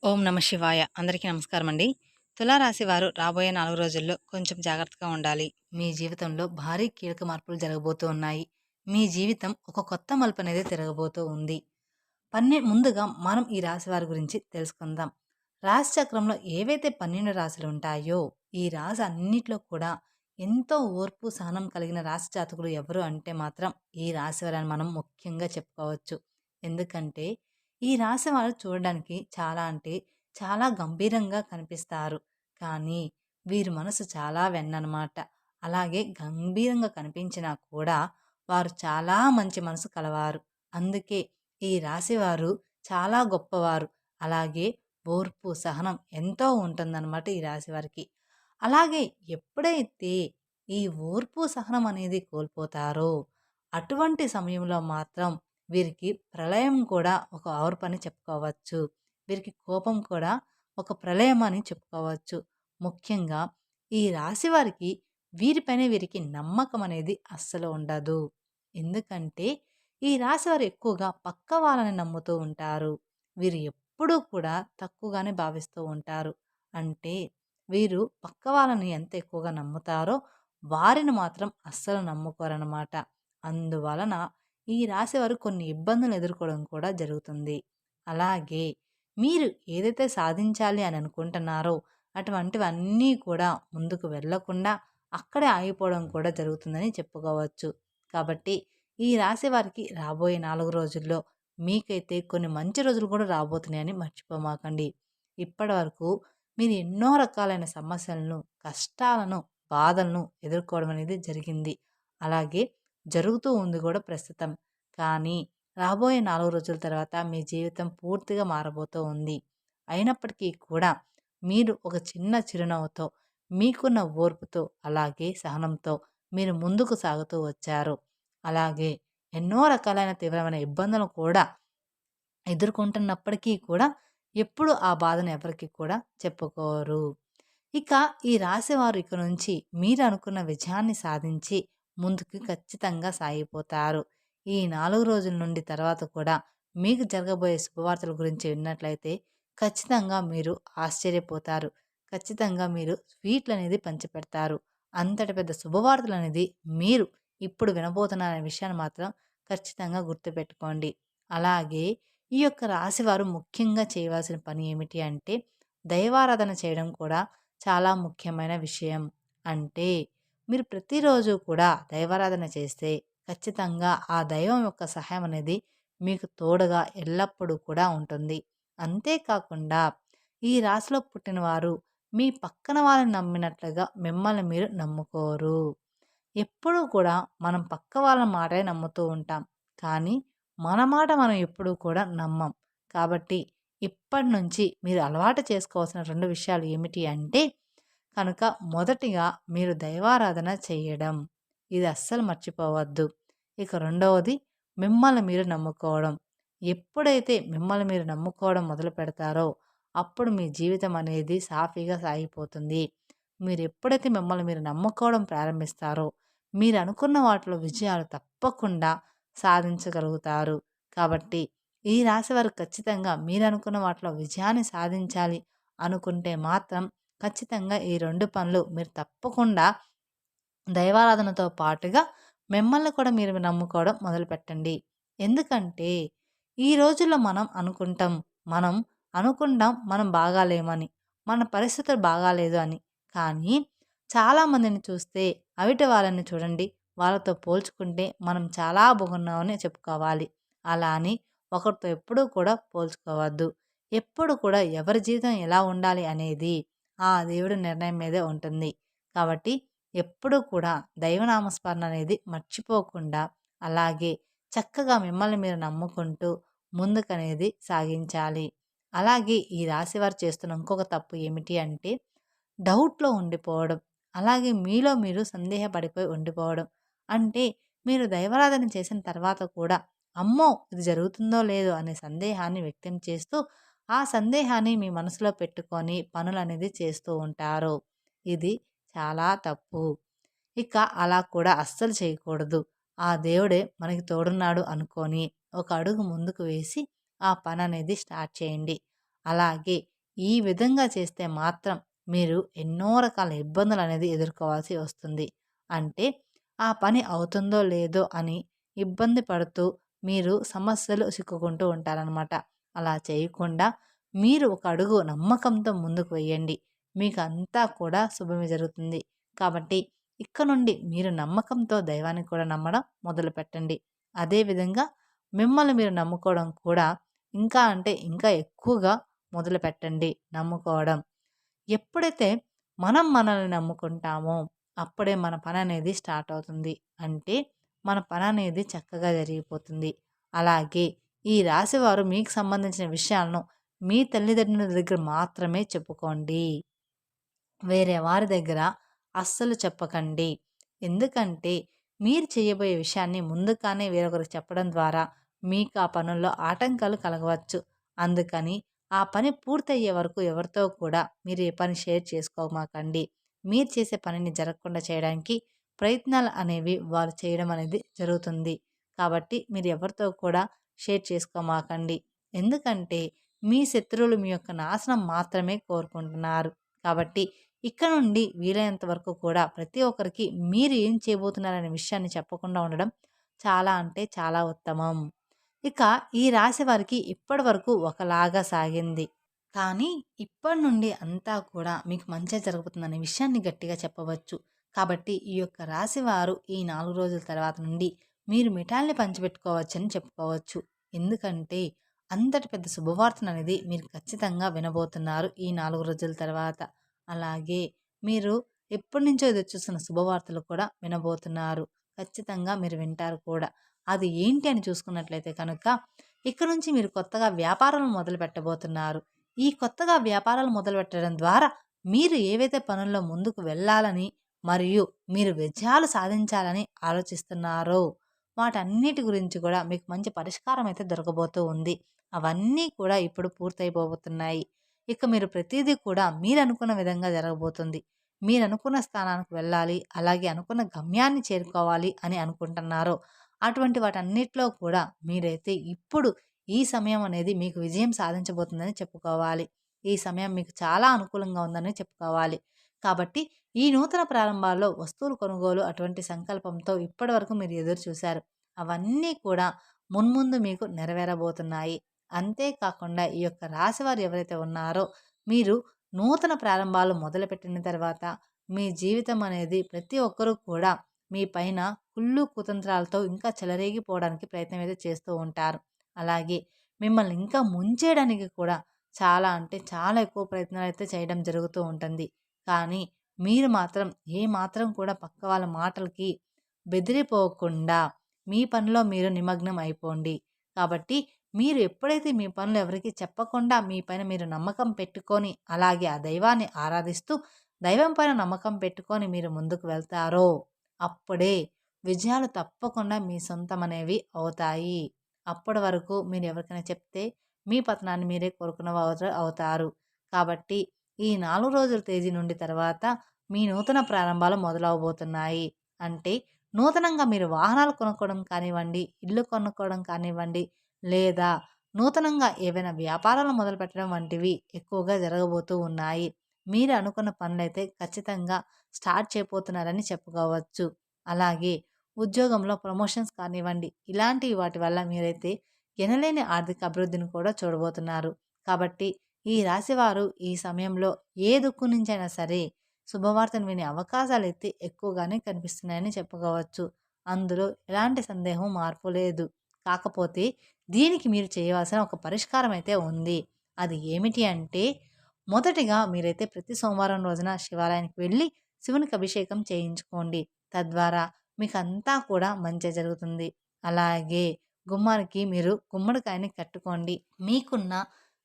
ఓం నమ శివాయ. అందరికీ నమస్కారం అండి. తులారాశి వారు రాబోయే 4 రోజుల్లో కొంచెం జాగ్రత్తగా ఉండాలి. మీ జీవితంలో భారీ కీలక మార్పులు జరగబోతూ ఉన్నాయి. మీ జీవితం ఒక కొత్త మలుపనేది తిరగబోతూ ఉంది. ముందుగా మనం ఈ రాశి వారి గురించి తెలుసుకుందాం. రాశి చక్రంలో ఏవైతే 12 రాశులు ఉంటాయో, ఈ రాశి అన్నిట్లో కూడా ఎంతో ఓర్పు, సహనం కలిగిన రాశి జాతకులు ఎవరు అంటే మాత్రం ఈ రాశి వారని మనం ముఖ్యంగా చెప్పుకోవచ్చు. ఎందుకంటే ఈ రాశి వారు చూడడానికి చాలా అంటే చాలా గంభీరంగా కనిపిస్తారు. కానీ వీరి మనసు చాలా వెన్ననమాట. అలాగే గంభీరంగా కనిపించినా కూడా వారు చాలా మంచి మనసు కలవారు. అందుకే ఈ రాశివారు చాలా గొప్పవారు. అలాగే ఓర్పు, సహనం ఎంతో ఉంటుందన్నమాట ఈ రాశివారికి. అలాగే ఎప్పుడైతే ఈ ఓర్పు, సహనం అనేది కోల్పోతారో, అటువంటి సమయంలో మాత్రం వీరికి ప్రళయం కూడా ఒక ఓర్పని చెప్పుకోవచ్చు. వీరికి కోపం కూడా ఒక ప్రళయం అని చెప్పుకోవచ్చు. ముఖ్యంగా ఈ రాశి వారికి వీరిపైనే వీరికి నమ్మకం అనేది అస్సలు ఉండదు. ఎందుకంటే ఈ రాశివారు ఎక్కువగా పక్క వాళ్ళని నమ్ముతూ ఉంటారు. వీరు ఎప్పుడూ కూడా తక్కువగానే భావిస్తూ ఉంటారు. అంటే వీరు పక్క వాళ్ళని ఎంత ఎక్కువగా నమ్ముతారో వారిని మాత్రం అస్సలు నమ్ముకోరనమాట. అందువలన ఈ రాశివారు కొన్ని ఇబ్బందులు ఎదుర్కోవడం కూడా జరుగుతుంది. అలాగే మీరు ఏదైతే సాధించాలి అని అనుకుంటున్నారో అటువంటివన్నీ కూడా ముందుకు వెళ్ళకుండా అక్కడే ఆగిపోవడం కూడా జరుగుతుందని చెప్పుకోవచ్చు. కాబట్టి ఈ రాశి వారికి రాబోయే 4 రోజుల్లో మీకైతే కొన్ని మంచి రోజులు కూడా రాబోతున్నాయని మర్చిపోమాకండి. ఇప్పటివరకు మీరు ఎన్నో రకాలైన సమస్యలను, కష్టాలను, బాధలను ఎదుర్కోవడం అనేది జరిగింది. అలాగే జరుగుతూ ఉంది కూడా ప్రస్తుతం. కానీ రాబోయే 4 రోజుల తర్వాత మీ జీవితం పూర్తిగా మారబోతూ ఉంది. అయినప్పటికీ కూడా మీరు ఒక చిన్న చిరునవ్వుతో, మీకున్న ఓర్పుతో, అలాగే సహనంతో మీరు ముందుకు సాగుతూ వచ్చారు. అలాగే ఎన్నో రకాలైన తీవ్రమైన ఇబ్బందులను కూడా ఎదుర్కొంటున్నప్పటికీ కూడా ఎప్పుడు ఆ బాధను ఎవరికీ కూడా చెప్పుకోరు. ఇక ఈ రాశివారు ఇక నుంచి మీరు అనుకున్న విజయాన్ని సాధించి ముందుకు ఖచ్చితంగా సాగిపోతారు. ఈ 4 రోజుల నుండి తర్వాత కూడా మీకు జరగబోయే శుభవార్తల గురించి విన్నట్లయితే ఖచ్చితంగా మీరు ఆశ్చర్యపోతారు. ఖచ్చితంగా మీరు స్వీట్లనేది పంచిపెడతారు. అంతటి పెద్ద శుభవార్తలనేది మీరు ఇప్పుడు వినబోతున్నారనే విషయాన్ని మాత్రం ఖచ్చితంగా గుర్తుపెట్టుకోండి. అలాగే ఈ యొక్క రాశివారు ముఖ్యంగా చేయవలసిన పని ఏమిటి అంటే దైవారాధన చేయడం కూడా చాలా ముఖ్యమైన విషయం. అంటే మీరు ప్రతిరోజు కూడా దైవారాధన చేస్తే ఖచ్చితంగా ఆ దైవం యొక్క సహాయం అనేది మీకు తోడుగా ఎల్లప్పుడూ కూడా ఉంటుంది. అంతేకాకుండా ఈ రాశిలో పుట్టినవారు మీ పక్కన వాళ్ళని నమ్మినట్లుగా మిమ్మల్ని మీరు నమ్ముకోరు. ఎప్పుడూ కూడా మనం పక్క వాళ్ళ మాటే నమ్ముతూ ఉంటాం. కానీ మన మాట మనం ఎప్పుడూ కూడా నమ్మం. కాబట్టి ఇప్పటి నుంచి మీరు అలవాటు చేసుకోవాల్సిన 2 విషయాలు ఏమిటి అంటే కనుక మొదటిగా మీరు దైవారాధన చేయడం. ఇది అస్సలు మర్చిపోవద్దు. ఇక రెండవది మిమ్మల్ని మీరు నమ్ముకోవడం. ఎప్పుడైతే మిమ్మల్ని మీరు నమ్ముకోవడం మొదలు పెడతారో అప్పుడు మీ జీవితం అనేది సాఫీగా సాగిపోతుంది. మీరు ఎప్పుడైతే మిమ్మల్ని మీరు నమ్ముకోవడం ప్రారంభిస్తారో మీరు అనుకున్న వాటిలో విజయాలు తప్పకుండా సాధించగలుగుతారు. కాబట్టి ఈ రాశి వారు ఖచ్చితంగా మీరు అనుకున్న వాటిలో విజయాన్ని సాధించాలి అనుకుంటే మాత్రం ఖచ్చితంగా ఈ 2 పనులు మీరు తప్పకుండా దైవారాధనతో పాటుగా మిమ్మల్ని కూడా మీరు నమ్ముకోవడం మొదలుపెట్టండి. ఎందుకంటే ఈ రోజుల్లో మనం అనుకుంటాం మనం బాగాలేమని, మన పరిస్థితులు బాగాలేదు అని. కానీ చాలామందిని చూస్తే అవిటి వాళ్ళని చూడండి, వాళ్ళతో పోల్చుకుంటే మనం చాలా బాగున్నామని చెప్పుకోవాలి. అలా అని ఒకరితో ఎప్పుడూ కూడా పోల్చుకోవద్దు. ఎప్పుడు కూడా ఎవరి జీవితం ఎలా ఉండాలి అనేది ఆ దేవుడి నిర్ణయం మీదే ఉంటుంది. కాబట్టి ఎప్పుడూ కూడా దైవనామస్మరణ అనేది మర్చిపోకుండా అలాగే చక్కగా మిమ్మల్ని మీరు నమ్ముకుంటూ ముందుకనేది సాగించాలి. అలాగే ఈ రాశివారు చేస్తున్న ఇంకొక తప్పు ఏమిటి అంటే డౌట్‌లో ఉండిపోవడం. అలాగే మీలో మీరు సందేహపడిపోయి ఉండిపోవడం. అంటే మీరు దైవారాధన చేసిన తర్వాత కూడా అమ్మో! ఇది జరుగుతుందో లేదో అనే సందేహాన్ని వ్యక్తం చేస్తూ, ఆ సందేహాన్ని మీ మనసులో పెట్టుకొని పనులనేది చేస్తూ ఉంటారు. ఇది చాలా తప్పు. ఇక అలా కూడా అస్సలు చేయకూడదు. ఆ దేవుడే మనకి తోడున్నాడు అనుకోని ఒక అడుగు ముందుకు వేసి ఆ పననేది స్టార్ట్ చేయండి. అలాగే ఈ విధంగా చేస్తే మాత్రం మీరు ఎన్నో రకాల ఇబ్బందులనేది ఎదుర్కోవాల్సి వస్తుంది. అంటే ఆ పని అవుతుందో లేదో అని ఇబ్బంది పడుతూ మీరు సమస్యలు చిక్కుకుంటూ ఉంటారనమాట. అలా చేయకుండా మీరు ఒక అడుగు నమ్మకంతో ముందుకు వెయ్యండి. మీకంతా కూడా శుభమే జరుగుతుంది. కాబట్టి ఇక నుండి మీరు నమ్మకంతో దైవాన్ని కూడా నమ్మడం మొదలుపెట్టండి. అదేవిధంగా మిమ్మల్ని మీరు నమ్ముకోవడం కూడా ఇంకా అంటే ఇంకా ఎక్కువగా మొదలుపెట్టండి నమ్ముకోవడం. ఎప్పుడైతే మనం మనల్ని నమ్ముకుంటామో అప్పుడే మన పననేది స్టార్ట్ అవుతుంది. అంటే మన పననేది చక్కగా జరిగిపోతుంది. అలాగే ఈ రాశివారు మీకు సంబంధించిన విషయాలను మీ తల్లిదండ్రుల దగ్గర మాత్రమే చెప్పుకోండి. వేరే వారి దగ్గర అస్సలు చెప్పకండి. ఎందుకంటే మీరు చేయబోయే విషయాన్ని ముందుగానే వేరొకరికి చెప్పడం ద్వారా మీకు ఆ పనుల్లో ఆటంకాలు కలగవచ్చు. అందుకని ఆ పని పూర్తయ్యే వరకు ఎవరితో కూడా మీరు ఏ పని షేర్ చేసుకోమాకండి. మీరు చేసే పనిని జరగకుండా చేయడానికి ప్రయత్నాలు అనేవి వారు చేయడం అనేది జరుగుతుంది. కాబట్టి మీరు ఎవరితో కూడా షేర్ చేసుకోమాకండి. ఎందుకంటే మీ శత్రువులు మీ యొక్క నాశనం మాత్రమే కోరుకుంటున్నారు. కాబట్టి ఇక్కడ నుండి వీలైనంత వరకు కూడా ప్రతి ఒక్కరికి మీరు ఏం చేయబోతున్నారనే విషయాన్ని చెప్పకుండా ఉండడం చాలా అంటే చాలా ఉత్తమం. ఇక ఈ రాశి వారికి ఇప్పటి వరకు ఒకలాగా సాగింది. కానీ ఇప్పటి నుండి అంతా కూడా మీకు మంచే జరుగుతుందనే విషయాన్ని గట్టిగా చెప్పవచ్చు. కాబట్టి ఈ యొక్క రాశి వారు ఈ 4 రోజుల తర్వాత నుండి మీరు మిఠాయిల్ని పంచిపెట్టుకోవచ్చని చెప్పుకోవచ్చు. ఎందుకంటే అంతటి పెద్ద శుభవార్తననేది మీరు ఖచ్చితంగా వినబోతున్నారు ఈ 4 రోజుల తర్వాత. అలాగే మీరు ఎప్పటినుంచో ఎదురుచూస్తున్న శుభవార్తలు కూడా వినబోతున్నారు. ఖచ్చితంగా మీరు వింటారు కూడా. అది ఏంటి అని చూసుకున్నట్లయితే కనుక ఇక నుంచి మీరు కొత్తగా వ్యాపారాలు మొదలు పెట్టబోతున్నారు. ఈ కొత్తగా వ్యాపారాలు మొదలుపెట్టడం ద్వారా మీరు ఏవైతే పనుల్లో ముందుకు వెళ్ళాలని మరియు మీరు విజయాలు సాధించాలని ఆలోచిస్తున్నారో వాటన్నిటి గురించి కూడా మీకు మంచి పరిష్కారం అయితే దొరకబోతూ ఉంది. అవన్నీ కూడా ఇప్పుడు పూర్తయిపోబోతున్నాయి. ఇక మీరు ప్రతిదీ కూడా మీరు అనుకున్న విధంగా జరగబోతుంది. మీరు అనుకున్న స్థానానికి వెళ్ళాలి, అలాగే అనుకున్న గమ్యాన్ని చేరుకోవాలి అని అనుకుంటున్నారో అటువంటి వాటన్నిటిలో కూడా మీరైతే ఇప్పుడు ఈ సమయం అనేది మీకు విజయం సాధించబోతుందని చెప్పుకోవాలి. ఈ సమయం మీకు చాలా అనుకూలంగా ఉందని చెప్పుకోవాలి. కాబట్టి ఈ నూతన ప్రారంభాల్లో వస్తువులు కొనుగోలు అటువంటి సంకల్పంతో ఇప్పటివరకు మీరు ఎదురు చూశారు. అవన్నీ కూడా మున్ముందు మీకు నెరవేరబోతున్నాయి. అంతేకాకుండా ఈ యొక్క రాశివారు ఎవరైతే ఉన్నారో మీరు నూతన ప్రారంభాలు మొదలుపెట్టిన తర్వాత మీ జీవితం అనేది ప్రతి ఒక్కరూ కూడా మీ పైన కుళ్ళు కుతంత్రాలతో ఇంకా చెలరేగిపోవడానికి ప్రయత్నం అయితే చేస్తూ ఉంటారు. అలాగే మిమ్మల్ని ఇంకా ముంచేయడానికి కూడా చాలా అంటే చాలా ఎక్కువ ప్రయత్నాలు అయితే చేయడం జరుగుతూ ఉంటుంది. కానీ మీరు మాత్రం ఏ మాత్రం కూడా పక్క వాళ్ళ మాటలకి బెదిరిపోకుండా మీ పనిలో మీరు నిమగ్నం అయిపోండి. కాబట్టి మీరు ఎప్పుడైతే మీ పనులు ఎవరికీ చెప్పకుండా మీ పైన మీరు నమ్మకం పెట్టుకొని అలాగే ఆ దైవాన్ని ఆరాధిస్తూ దైవం పైన నమ్మకం పెట్టుకొని మీరు ముందుకు వెళ్తారో అప్పుడే విజయాలు తప్పకుండా మీ సొంతమనేవి అవుతాయి. అప్పటి వరకు మీరు ఎవరికైనా చెప్తే మీ పతనాన్ని మీరే కోరుకున్న వారు అవుతారు. కాబట్టి ఈ 4 రోజుల తేదీ నుండి తర్వాత మీ నూతన ప్రారంభాలు మొదలవబోతున్నాయి. అంటే నూతనంగా మీరు వాహనాలు కొనుక్కోవడం కానివ్వండి, ఇల్లు కొనుక్కోవడం కానివ్వండి, లేదా నూతనంగా ఏవైనా వ్యాపారాలు మొదలుపెట్టడం వంటివి ఎక్కువగా జరగబోతూ ఉన్నాయి. మీరు అనుకున్న పనులైతే ఖచ్చితంగా స్టార్ట్ చేయబోతున్నారని చెప్పుకోవచ్చు. అలాగే ఉద్యోగంలో ప్రమోషన్స్ కానివ్వండి, ఇలాంటి వాటి వల్ల మీరైతే ఎనలేని ఆర్థిక అభివృద్ధిని కూడా చూడబోతున్నారు. కాబట్టి ఈ రాశివారు ఈ సమయంలో ఏ దిక్కు నుంచైనా సరే శుభవార్తను వినే అవకాశాలైతే ఎక్కువగానే కనిపిస్తున్నాయని చెప్పుకోవచ్చు. అందులో ఎలాంటి సందేహం మార్పు లేదు. కాకపోతే దీనికి మీరు చేయవలసిన ఒక పరిష్కారం అయితే ఉంది. అది ఏమిటి అంటే మొదటిగా మీరైతే ప్రతి సోమవారం రోజున శివాలయానికి వెళ్ళి శివునికి అభిషేకం చేయించుకోండి. తద్వారా మీకంతా కూడా మంచే జరుగుతుంది. అలాగే గుమ్మానికి మీరు గుమ్మడికాయని కట్టుకోండి. మీకున్న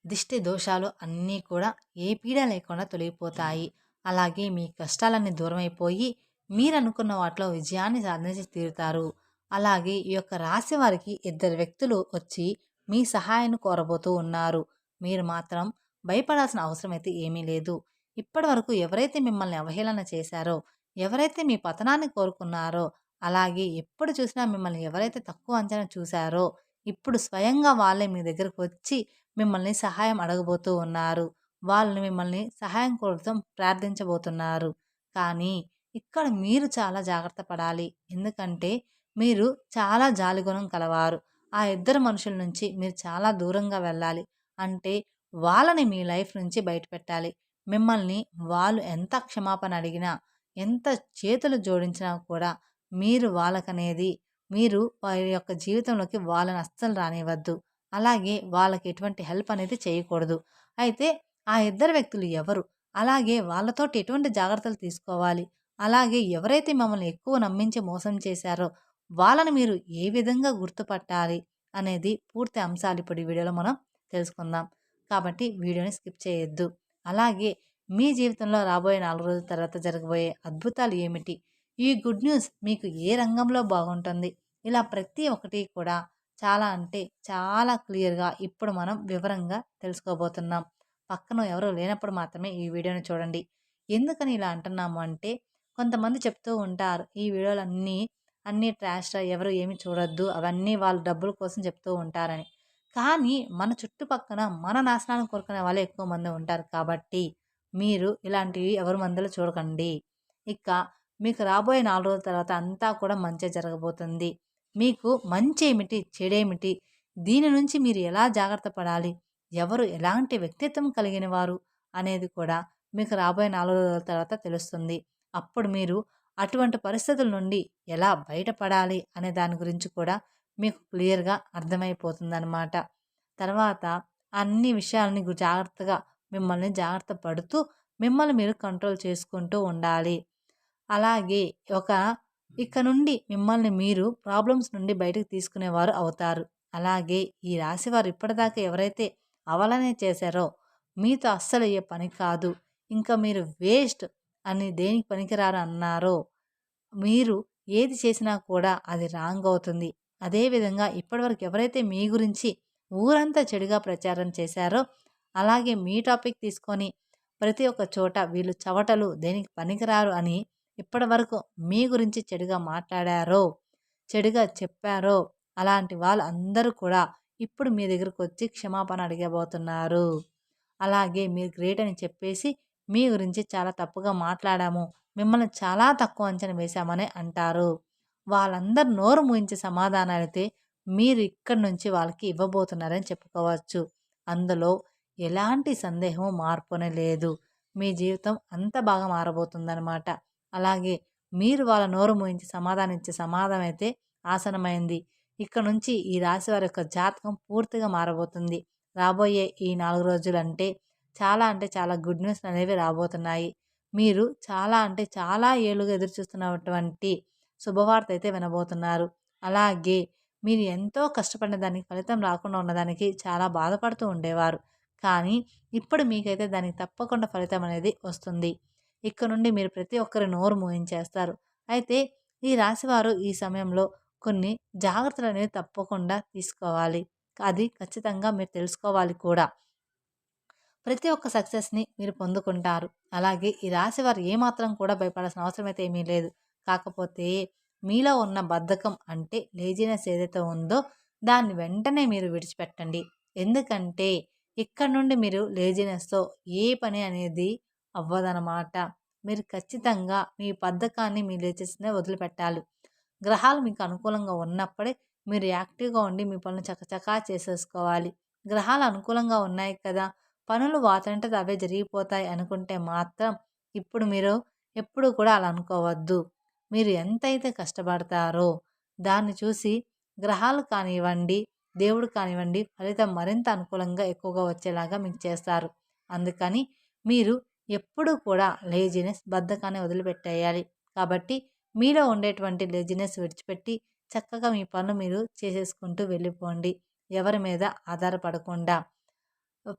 దిష్టి దోషాలు అన్నీ కూడా ఏ పీడ లేకుండా తొలగిపోతాయి. అలాగే మీ కష్టాలన్నీ దూరమైపోయి మీరనుకున్న వాటిలో విజయాన్ని సాధించి తీరుతారు. అలాగే ఈ యొక్క రాశి వారికి ఇద్దరు వ్యక్తులు వచ్చి మీ సహాయాన్ని కోరబోతూ ఉన్నారు. మీరు మాత్రం భయపడాల్సిన అవసరం అయితే ఏమీ లేదు. ఇప్పటి వరకు ఎవరైతే మిమ్మల్ని అవహేళన చేశారో, ఎవరైతే మీ పతనాన్ని కోరుకున్నారో, అలాగే ఎప్పుడు చూసినా మిమ్మల్ని ఎవరైతే తక్కువ అంచనా చూశారో, ఇప్పుడు స్వయంగా వాళ్ళే మీ దగ్గరకు వచ్చి మిమ్మల్ని సహాయం అడగబోతూ ఉన్నారు. వాళ్ళు మిమ్మల్ని సహాయం కోసం ప్రార్థించబోతున్నారు. కానీ ఇక్కడ మీరు చాలా జాగ్రత్త పడాలి. ఎందుకంటే మీరు చాలా జాలిగుణం కలవారు. ఆ ఇద్దరు మనుషుల నుంచి మీరు చాలా దూరంగా వెళ్ళాలి. అంటే వాళ్ళని మీ లైఫ్ నుంచి బయటపెట్టాలి. మిమ్మల్ని వాళ్ళు ఎంత క్షమాపణ అడిగినా, ఎంత చేతులు జోడించినా కూడా మీరు వాళ్ళకనేది మీరు వారి యొక్క జీవితంలోకి వాళ్ళని అస్సలు రానివ్వద్దు. అలాగే వాళ్ళకి ఎటువంటి హెల్ప్ అనేది చేయకూడదు. అయితే ఆ ఇద్దరు వ్యక్తులు ఎవరు? అలాగే వాళ్ళతోటి ఎటువంటి జాగ్రత్తలు తీసుకోవాలి? అలాగే ఎవరైతే మమ్మల్ని ఎక్కువ నమ్మించి మోసం చేశారో వాళ్ళని మీరు ఏ విధంగా గుర్తుపట్టాలి? అనేది పూర్తి అంశాలు ఇప్పుడు ఈ వీడియోలో మనం తెలుసుకుందాం. కాబట్టి వీడియోని స్కిప్ చేయొద్దు. అలాగే మీ జీవితంలో రాబోయే 4 రోజుల తర్వాత జరగబోయే అద్భుతాలు ఏమిటి? ఈ గుడ్ న్యూస్ మీకు ఏ రంగంలో బాగుంటుంది? ఇలా ప్రతి ఒక్కటి కూడా చాలా అంటే చాలా క్లియర్‌గా ఇప్పుడు మనం వివరంగా తెలుసుకోబోతున్నాం. పక్కన ఎవరు లేనప్పుడు మాత్రమే ఈ వీడియోని చూడండి. ఎందుకని ఇలా అంటున్నాము అంటే కొంతమంది చెప్తూ ఉంటారు. ఈ వీడియోలన్నీ అన్నీ ట్రాష్‌రా ఎవరు ఏమి చూడొద్దు. అవన్నీ వాళ్ళు డబ్బుల కోసం చెప్తూ ఉంటారని. కానీ మన చుట్టుపక్కన మన నాశనాన్ని కోరుకునే వాళ్ళే ఎక్కువ మంది ఉంటారు. కాబట్టి మీరు ఇలాంటివి ఎవరి మందిలో చూడకండి. ఇక మీకు రాబోయే 4 రోజుల తర్వాత అంతా కూడా మంచే జరగబోతుంది. మీకు మంచేమిటి? చెడేమిటి? దీని నుంచి మీరు ఎలా జాగ్రత్త పడాలి? ఎవరు ఎలాంటి వ్యక్తిత్వం కలిగిన వారు? అనేది కూడా మీకు రాబోయే 4 రోజుల తర్వాత తెలుస్తుంది. అప్పుడు మీరు అటువంటి పరిస్థితుల నుండి ఎలా బయటపడాలి అనే దాని గురించి కూడా మీకు క్లియర్‌గా అర్థమైపోతుందనమాట. తర్వాత అన్ని విషయాలని జాగ్రత్తగా మిమ్మల్ని జాగ్రత్త పడుతూ మిమ్మల్ని మీరు కంట్రోల్ చేసుకుంటూ ఉండాలి. అలాగే ఒక ఇక నుండి మిమ్మల్ని మీరు ప్రాబ్లమ్స్ నుండి బయటకు తీసుకునేవారు అవుతారు. అలాగే ఈ రాశివారు ఇప్పటిదాకా ఎవరైతే అవలనే చేశారో మీతో అస్సలయ్యే పని కాదు. ఇంకా మీరు వేస్ట్ అని దేనికి పనికిరారు అన్నారో మీరు ఏది చేసినా కూడా అది రాంగ్ అవుతుంది. అదేవిధంగా ఇప్పటివరకు ఎవరైతే మీ గురించి ఊరంతా చెడుగా ప్రచారం చేశారో, అలాగే మీ టాపిక్ తీసుకొని ప్రతి ఒక్క చోట వీళ్ళు చవటలు దేనికి పనికిరారు అని ఇప్పటివరకు మీ గురించి చెడుగా మాట్లాడారో, చెడుగా చెప్పారో, అలాంటి వాళ్ళు అందరూ కూడా ఇప్పుడు మీ దగ్గరకొచ్చి క్షమాపణ అడగబోతున్నారు. అలాగే మీరు గ్రేట్ అని చెప్పేసి మీ గురించి చాలా తప్పుగా మాట్లాడాము. మిమ్మల్ని చాలా తక్కువ అంచనా వేశామని అంటారు. వాళ్ళందరూ నోరు మూయించి సమాధానాలైతే మీరు ఇక్కడి నుంచి వాళ్ళకి ఇవ్వబోతున్నారని చెప్పుకోవచ్చు. అందులో ఎలాంటి సందేహం మార్పునే లేదు. మీ జీవితం అంత బాగా మారబోతుందనమాట. అలాగే మీరు వాళ్ళ నోరు మూయించి సమాధానం ఇచ్చే సమాధానం అయితే ఆసనమైంది. ఇక్కడ నుంచి ఈ రాశి వారి యొక్క జాతకం పూర్తిగా మారబోతుంది. రాబోయే ఈ 4 రోజులంటే అంటే చాలా గుడ్ న్యూస్ అనేవి రాబోతున్నాయి. మీరు చాలా అంటే చాలా ఏళ్లుగా ఎదురుచూస్తున్నటువంటి శుభవార్త అయితే వినబోతున్నారు. అలాగే మీరు ఎంతో కష్టపడిన దానికి ఫలితం రాకుండా ఉన్నదానికి చాలా బాధపడుతూ ఉండేవారు. కానీ ఇప్పుడు మీకైతే దానికి తప్పకుండా ఫలితం అనేది వస్తుంది. ఇక్కడ నుండి మీరు ప్రతి ఒక్కరి నోరు మూయించేస్తారు. అయితే ఈ రాశివారు ఈ సమయంలో కొన్ని జాగ్రత్తలు అనేవి తప్పకుండా తీసుకోవాలి. అది ఖచ్చితంగా మీరు తెలుసుకోవాలి కూడా. ప్రతి ఒక్క సక్సెస్‌ని మీరు పొందుకుంటారు. అలాగే ఈ రాశివారు ఏమాత్రం కూడా భయపడాల్సిన అవసరం అయితే ఏమీ లేదు. కాకపోతే మీలో ఉన్న బద్ధకం అంటే లేజినెస్ ఏదైతే ఉందో దాన్ని వెంటనే మీరు విడిచిపెట్టండి. ఎందుకంటే ఇక్కడ నుండి మీరు లేజినెస్‌తో ఏ పని అనేది అవ్వదనమాట. మీరు ఖచ్చితంగా మీ బద్ధకాన్ని, మీ లేజినెస్‌ని వదిలిపెట్టాలి. గ్రహాలు మీకు అనుకూలంగా ఉన్నప్పుడే మీరు యాక్టివ్‌గా ఉండి మీ పనులు చకచకా చేసేసుకోవాలి. గ్రహాలు అనుకూలంగా ఉన్నాయి కదా! పనులు వాటంతట అవే జరిగిపోతాయి అనుకుంటే మాత్రం ఇప్పుడు మీరు ఎప్పుడు కూడా అలా అనుకోవద్దు. మీరు ఎంతైతే కష్టపడతారో దాన్ని చూసి గ్రహాలు కానివ్వండి, దేవుడు కానివ్వండి ఫలితం మరింత అనుకూలంగా ఎక్కువగా వచ్చేలాగా మీకు చేస్తారు. అందుకని మీరు ఎప్పుడూ కూడా లేజినెస్, బద్ధకాన్ని వదిలిపెట్టేయాలి. కాబట్టి మీలో ఉండేటువంటి లేజినెస్ విడిచిపెట్టి చక్కగా మీ పనులు మీరు చేసేసుకుంటూ వెళ్ళిపోండి. ఎవరి మీద ఆధారపడకుండా.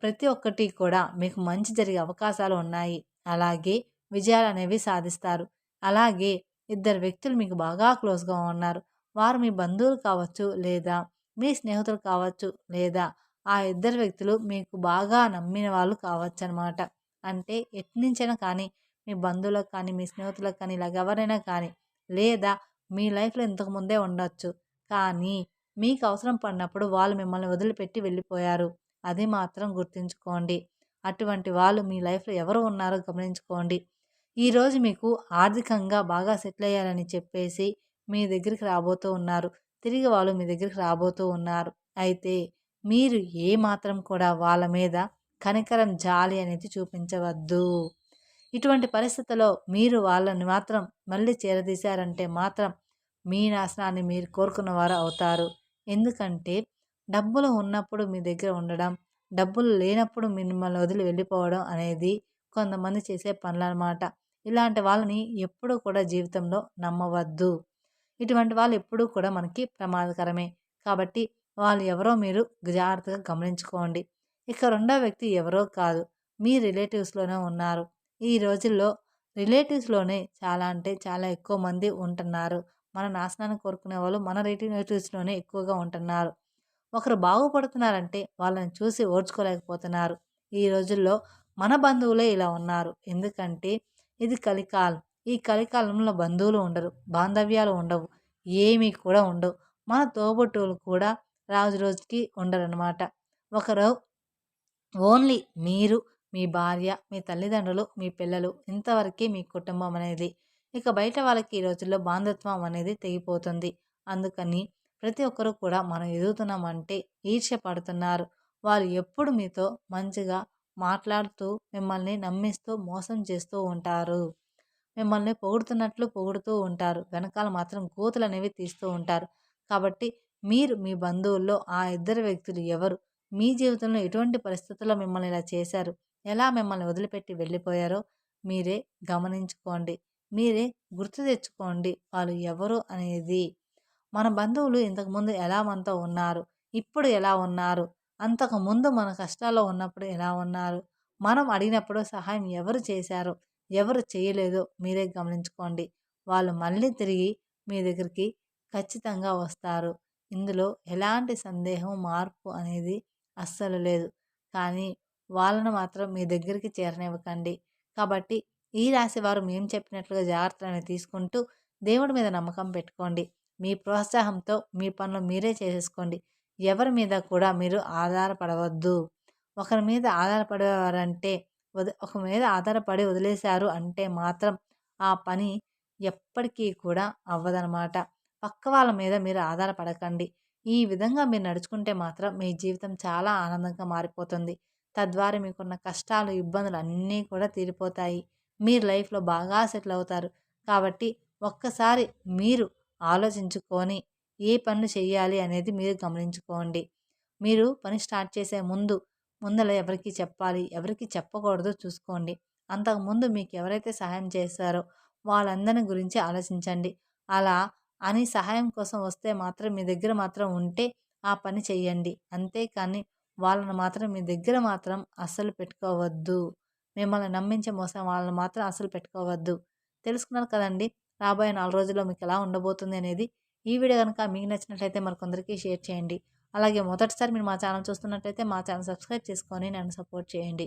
ప్రతి ఒక్కటి కూడా మీకు మంచి జరిగే అవకాశాలు ఉన్నాయి. అలాగే విజయాలనేవి సాధిస్తారు. అలాగే ఇద్దరు వ్యక్తులు మీకు బాగా క్లోజ్‌గా ఉన్నారు. వారు మీ బంధువులు కావచ్చు, లేదా మీ స్నేహితులు కావచ్చు, లేదా ఆ ఇద్దరు వ్యక్తులు మీకు బాగా నమ్మిన వాళ్ళు కావచ్చనమాట. అంటే ఎట్నుంచైనా కానీ మీ బంధువులకు కానీ, మీ స్నేహితులకు కానీ ఇలాగ ఎవరైనా కానీ, లేదా మీ లైఫ్‌లో ఇంతకు ముందే ఉండొచ్చు. కానీ మీకు అవసరం పడినప్పుడు వాళ్ళు మిమ్మల్ని వదిలిపెట్టి వెళ్ళిపోయారు. అది మాత్రం గుర్తుంచుకోండి. అటువంటి వాళ్ళు మీ లైఫ్‌లో ఎవరు ఉన్నారో గమనించుకోండి. ఈరోజు మీకు ఆర్థికంగా బాగా సెటిల్ అయ్యారని చెప్పేసి మీ దగ్గరికి రాబోతూ ఉన్నారు. తిరిగి వాళ్ళు మీ దగ్గరికి రాబోతూ ఉన్నారు. అయితే మీరు ఏ మాత్రం కూడా వాళ్ళ మీద కనికరం, జాలి అనేది చూపించవద్దు. ఇటువంటి పరిస్థితుల్లో మీరు వాళ్ళని మాత్రం మళ్ళీ చేరదీశారంటే మాత్రం మీ నాశనాన్ని మీరు కోరుకున్నవారు అవుతారు. ఎందుకంటే డబ్బులు ఉన్నప్పుడు మీ దగ్గర ఉండడం, డబ్బులు లేనప్పుడు మిమ్మల్ని వదిలి వెళ్ళిపోవడం అనేది కొంతమంది చేసే పనులనమాట. ఇలాంటి వాళ్ళని ఎప్పుడూ కూడా జీవితంలో నమ్మవద్దు. ఇటువంటి వాళ్ళు ఎప్పుడూ కూడా మనకి ప్రమాదకరమే. కాబట్టి వాళ్ళు ఎవరో మీరు జాగ్రత్తగా గమనించుకోండి. ఇక రెండో వ్యక్తి ఎవరో కాదు, మీ రిలేటివ్స్‌లోనే ఉన్నారు. ఈ రోజుల్లో రిలేటివ్స్‌లోనే చాలా అంటే చాలా ఎక్కువ మంది ఉంటున్నారు. మన నాశనాన్ని కోరుకునే వాళ్ళు మన రిలేటివ్స్‌లోనే ఎక్కువగా ఉంటున్నారు. ఒకరు బాగుపడుతున్నారంటే వాళ్ళని చూసి ఓర్చుకోలేకపోతున్నారు. ఈ రోజుల్లో మన బంధువులే ఇలా ఉన్నారు. ఎందుకంటే ఇది కలికాలం. ఈ కలికాలంలో బంధువులు ఉండరు. బాంధవ్యాలు ఉండవు. ఏమీ కూడా ఉండవు. మన తోబుట్టువులు కూడా రోజు రోజుకి ఉండరనమాట. ఒకరు ఓన్లీ మీరు, మీ భార్య, మీ తల్లిదండ్రులు, మీ పిల్లలు ఇంతవరకే మీ కుటుంబం అనేది. ఇక బయట వాళ్ళకి ఈ రోజుల్లో బాంధత్వం అనేది తెగిపోతుంది. అందుకని ప్రతి ఒక్కరు కూడా మనం ఎదుగుతున్నామంటే ఈర్ష్య పడుతున్నారు. వాళ్ళు ఎప్పుడు మీతో మంచిగా మాట్లాడుతూ, మిమ్మల్ని నమ్మిస్తూ, మోసం చేస్తూ ఉంటారు. మిమ్మల్ని పొగుడుతున్నట్లు పొగుడుతూ ఉంటారు. వెనకాల మాత్రం గోతులనేవి తీస్తూ ఉంటారు. కాబట్టి మీరు మీ బంధువుల్లో ఆ ఇద్దరు వ్యక్తులు ఎవరు? మీ జీవితంలో ఎటువంటి పరిస్థితుల్లో మిమ్మల్ని ఇలా చేశారు? ఎలా మిమ్మల్ని వదిలిపెట్టి వెళ్ళిపోయారో మీరే గమనించుకోండి. మీరే గుర్తు తెచ్చుకోండి వాళ్ళు ఎవరు అనేది. మన బంధువులు ఇంతకుముందు ఎలా మనతో ఉన్నారు? ఇప్పుడు ఎలా ఉన్నారు? అంతకుముందు మన కష్టాల్లో ఉన్నప్పుడు ఎలా ఉన్నారు? మనం అడిగినప్పుడు సహాయం ఎవరు చేశారో, ఎవరు చేయలేదో మీరే గమనించుకోండి. వాళ్ళు మళ్ళీ తిరిగి మీ దగ్గరికి ఖచ్చితంగా వస్తారు. ఇందులో ఎలాంటి సందేహం, మార్పు అనేది అస్సలు లేదు. కానీ వాళ్ళను మాత్రం మీ దగ్గరికి చేరనివ్వకండి. కాబట్టి ఈ రాశి వారు మేము చెప్పినట్లుగా జాగ్రత్తలనేవి తీసుకుంటూ దేవుడి మీద నమ్మకం పెట్టుకోండి. మీ ప్రోత్సాహంతో మీ పనులు మీరే చేసేసుకోండి. ఎవరి మీద కూడా మీరు ఆధారపడవద్దు. ఒకరి మీద ఆధారపడేవారంటే ఒక మీద ఆధారపడి వదిలేశారు అంటే మాత్రం ఆ పని ఎప్పటికీ కూడా అవ్వదనమాట. పక్క వాళ్ళ మీద మీరు ఆధారపడకండి. ఈ విధంగా మీరు నడుచుకుంటే మాత్రం మీ జీవితం చాలా ఆనందంగా మారిపోతుంది. తద్వారా మీకున్న కష్టాలు, ఇబ్బందులు అన్నీ కూడా తీరిపోతాయి. మీరు లైఫ్‌లో బాగా సెటిల్ అవుతారు. కాబట్టి ఒక్కసారి మీరు ఆలోచించుకొని ఏ పనులు చేయాలి అనేది మీరు గమనించుకోండి. మీరు పని స్టార్ట్ చేసే ముందల ఎవరికి చెప్పాలి, ఎవరికి చెప్పకూడదో చూసుకోండి. అంతకుముందు మీకు ఎవరైతే సహాయం చేశారో వాళ్ళందరిని గురించి ఆలోచించండి. అలా అని సహాయం కోసం వస్తే మాత్రం మీ దగ్గర మాత్రం ఉంటే ఆ పని చేయండి. అంతేకానీ వాళ్ళని మాత్రం మీ దగ్గర మాత్రం అస్సలు పెట్టుకోవద్దు. మిమ్మల్ని నమ్మించి మోసం వాళ్ళని మాత్రం అస్సలు పెట్టుకోవద్దు. తెలుసుకున్నారు కదండీ! రాబోయే 4 రోజుల్లో మీకెలా ఉండబోతుంది అనేది. ఈ వీడియో గనుక మీకు నచ్చినట్లయితే మరికొందరికి షేర్ చేయండి. అలాగే మొదటిసారి మీరు మా ఛానల్ చూస్తున్నట్లయితే మా ఛానల్ సబ్స్క్రైబ్ చేసుకొని నన్ను సపోర్ట్ చేయండి.